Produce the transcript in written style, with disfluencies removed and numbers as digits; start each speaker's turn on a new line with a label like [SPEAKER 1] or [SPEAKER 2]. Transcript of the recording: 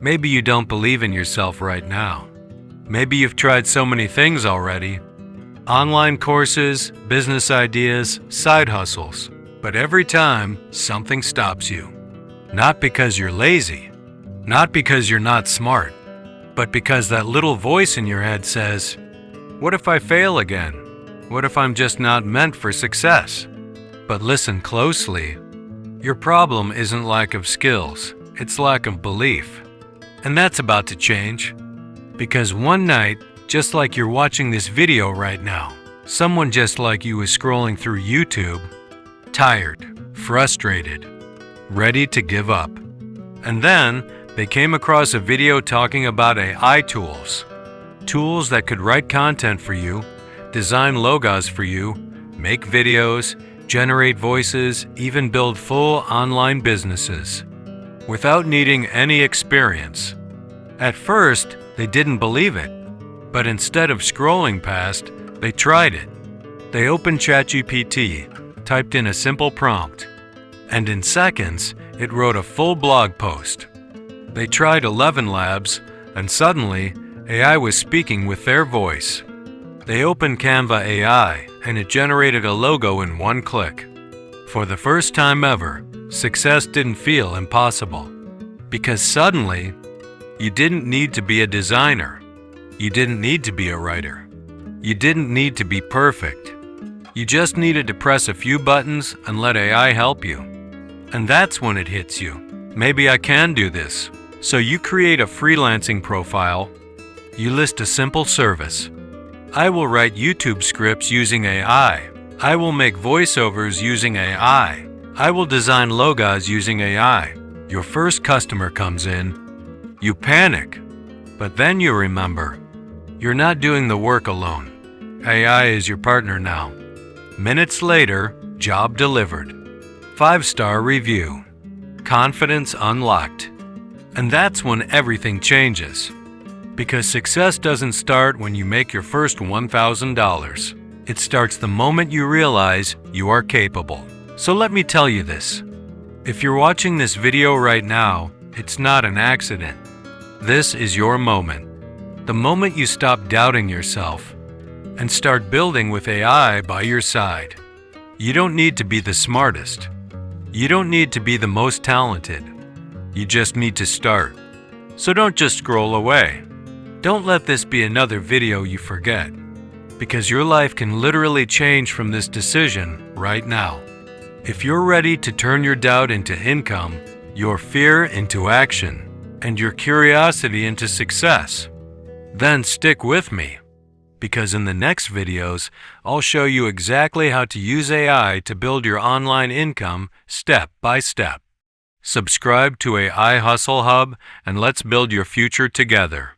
[SPEAKER 1] Maybe you don't believe in yourself right now. Maybe you've tried so many things already. Online courses, business ideas, side hustles. But every time, something stops you. Not because you're lazy, not because you're not smart, but because that little voice in your head says, "What if I fail again? What if I'm just not meant for success?" But listen closely. Your problem isn't lack of skills, it's lack of belief. And that's about to change. Because one night, just like you're watching this video right now, someone just like you is scrolling through YouTube, tired, frustrated, ready to give up. And then they came across a video talking about AI tools. Tools that could write content for you, design logos for you, make videos, generate voices, even build full online businesses without needing any experience. At first, they didn't believe it, but instead of scrolling past, they tried it. They opened ChatGPT, typed in a simple prompt, and in seconds, it wrote a full blog post. They tried ElevenLabs, and suddenly, AI was speaking with their voice. They opened Canva AI, and it generated a logo in one click. For the first time ever, success didn't feel impossible. Because suddenly, you didn't need to be a designer. You didn't need to be a writer. You didn't need to be perfect. You just needed to press a few buttons and let AI help you. And that's when it hits you. Maybe I can do this. So you create a freelancing profile. You list a simple service. I will write YouTube scripts using AI. I will make voiceovers using AI. I will design logos using AI. Your first customer comes in. You panic, but then you remember, you're not doing the work alone. AI is your partner now. Minutes later, job delivered. 5-star review. Confidence unlocked. And that's when everything changes. Because success doesn't start when you make your first $1,000. It starts the moment you realize you are capable. So let me tell you this. If you're watching this video right now, it's not an accident. This is your moment. The moment you stop doubting yourself and start building with AI by your side. You don't need to be the smartest. You don't need to be the most talented. You just need to start. So don't just scroll away. Don't let this be another video you forget, because your life can literally change from this decision right now. If you're ready to turn your doubt into income, your fear into action, and your curiosity into success, then stick with me, because in the next videos, I'll show you exactly how to use AI to build your online income step by step. Subscribe to AI Hustle Hub, and let's build your future together.